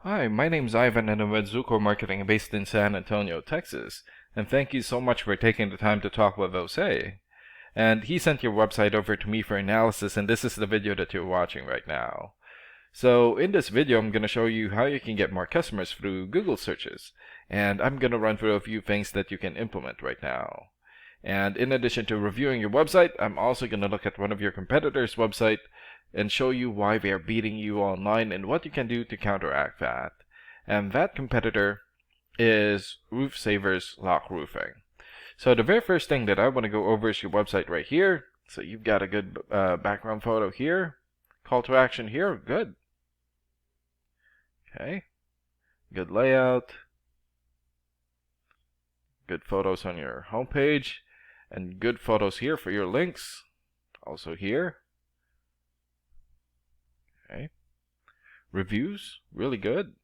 Hi, my name's Ivan and I'm with Zuko Marketing based in San Antonio, Texas. And thank you so much for taking the time to talk with Jose. And he sent your website over to me for analysis, and this is the video that you're watching right now. So in this video, I'm going to show you how you can get more customers through Google searches. And I'm going to run through a few things that you can implement right now. And in addition to reviewing your website, I'm also going to look at one of your competitors' website and show you why they are beating you online and what you can do to counteract that. And that competitor is Roof Savers Lock Roofing. So the very first thing that I want to go over is your website right here. So you've got a good background photo here. Call to action here. Good. Okay. Good layout. Good photos on your homepage. And good photos here for your links. Also here. Okay. Reviews, really good.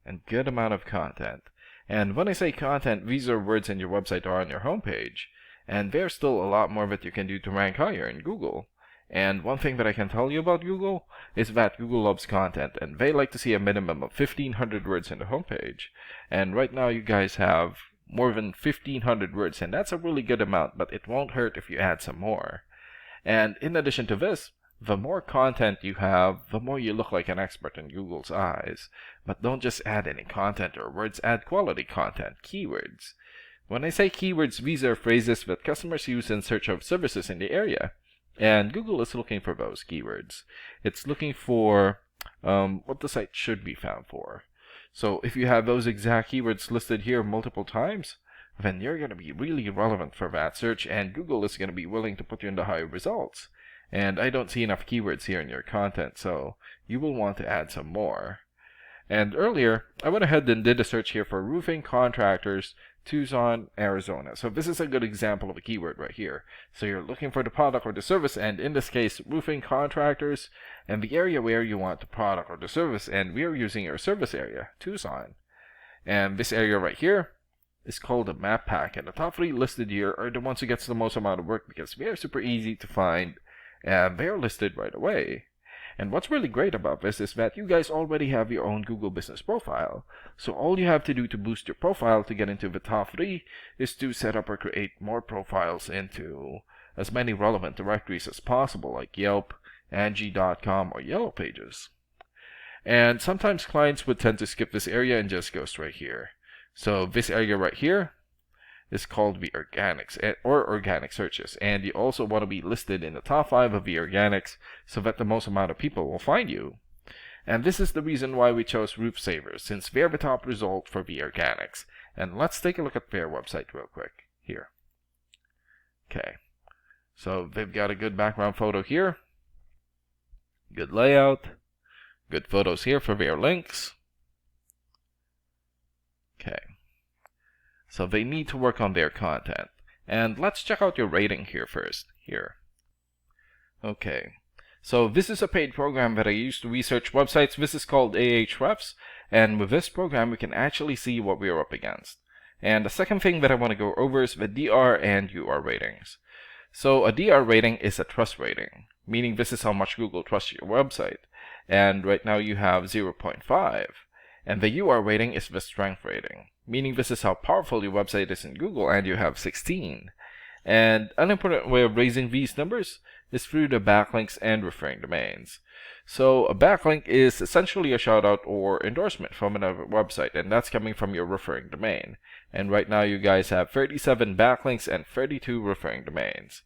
And good amount of content. And when I say content, these are words in your website or on your homepage. And there's still a lot more that you can do to rank higher in Google. And one thing that I can tell you about Google is that Google loves content, and they like to see a minimum of 1,500 words in the homepage. And right now you guys have more than 1,500 words, and that's a really good amount, but it won't hurt if you add some more. And in addition to this, the more content you have, the more you look like an expert in Google's eyes. But don't just add any content or words, add quality content, keywords. When I say keywords, these are phrases that customers use in search of services in the area. And Google is looking for those keywords. It's looking for what the site should be found for. So if you have those exact keywords listed here multiple times, then you're going to be really relevant for that search, and Google is going to be willing to put you in the high results. And I don't see enough keywords here in your content, so you will want to add some more. And earlier, I went ahead and did a search here for roofing contractors, Tucson, Arizona. So this is a good example of a keyword right here. So you're looking for the product or the service, and in this case, roofing contractors, and the area where you want the product or the service, and we are using your service area, Tucson. And this area right here is called a map pack, and the top 3 listed here are the ones who gets the most amount of work because they are super easy to find, and they are listed right away. And what's really great about this is that you guys already have your own Google Business Profile. So all you have to do to boost your profile to get into the top 3 is to set up or create more profiles into as many relevant directories as possible, like Yelp, Angie.com, or Yellow Pages. And sometimes clients would tend to skip this area and just go straight here. So this area right here is called the organics or organic searches, and you also want to be listed in the top 5 of the organics so that the most amount of people will find you. And this is the reason why we chose Roof Savers, since they're the top result for the organics. And let's take a look at their website real quick here. Okay, so they've got a good background photo here, good layout, good photos here for their links. Okay, so they need to work on their content. And let's check out your rating here first. Here. Okay. So this is a paid program that I use to research websites. This is called Ahrefs. And with this program, we can actually see what we are up against. And the second thing that I want to go over is the DR and UR ratings. So a DR rating is a trust rating, meaning this is how much Google trusts your website. And right now you have 0.5. And the UR rating is the strength rating, meaning this is how powerful your website is in Google, and you have 16. And an important way of raising these numbers is through the backlinks and referring domains. So a backlink is essentially a shout out or endorsement from another website, and that's coming from your referring domain. And right now you guys have 37 backlinks and 32 referring domains.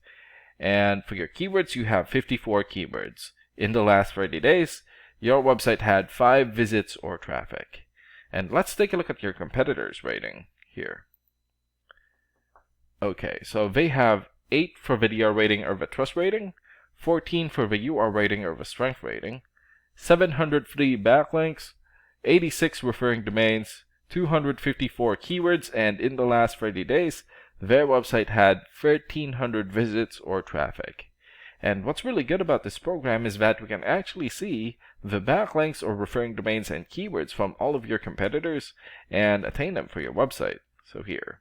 And for your keywords, you have 54 keywords. In the last 30 days, your website had 5 visits or traffic. And let's take a look at your competitors' rating here. Okay, so they have 8 for the DR rating or the trust rating, 14 for the UR rating or the strength rating, 703 backlinks, 86 referring domains, 254 keywords, and in the last 30 days, their website had 1,300 visits or traffic. And what's really good about this program is that we can actually see the backlinks or referring domains and keywords from all of your competitors and attain them for your website. So here.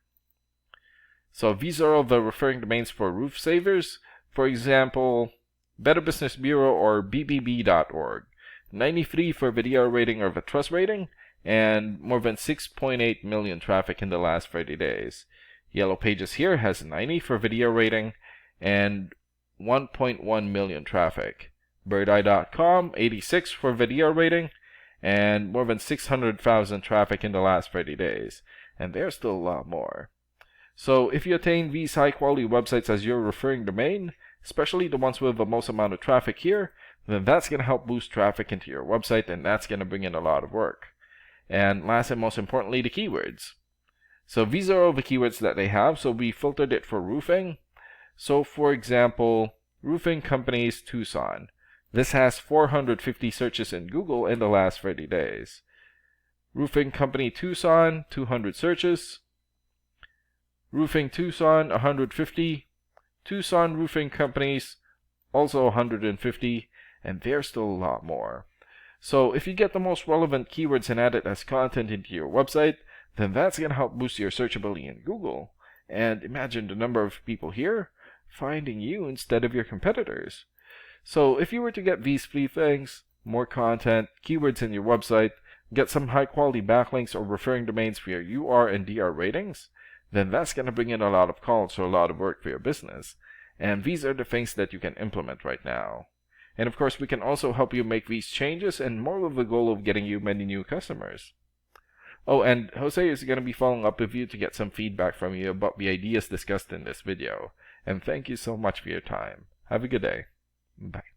So these are all the referring domains for Roof Savers. For example, Better Business Bureau or bbb.org. 93 for video rating or the trust rating, and more than 6.8 million traffic in the last 30 days. Yellow Pages here has 90 for video rating and 1.1 million traffic. Birdeye.com 86 for video rating and more than 600,000 traffic in the last 30 days. And there's still a lot more. So if you attain these high quality websites as your referring domain, especially the ones with the most amount of traffic here, then that's going to help boost traffic into your website, and that's going to bring in a lot of work. And last and most importantly, the keywords. So these are all the keywords that they have. So we filtered it for roofing. So for example, roofing companies Tucson. This has 450 searches in Google in the last 30 days. Roofing company Tucson, 200 searches. Roofing Tucson, 150. Tucson roofing companies, also 150. And there's still a lot more. So if you get the most relevant keywords and add it as content into your website, then that's going to help boost your searchability in Google. And imagine the number of people here finding you instead of your competitors. So if you were to get these 3 things, more content, keywords in your website, get some high quality backlinks or referring domains for your UR and DR ratings, then that's going to bring in a lot of calls or a lot of work for your business. And these are the things that you can implement right now. And of course, we can also help you make these changes, and more with the goal of getting you many new customers. Oh, and Jose is going to be following up with you to get some feedback from you about the ideas discussed in this video. And thank you so much for your time. Have a good day. Bye.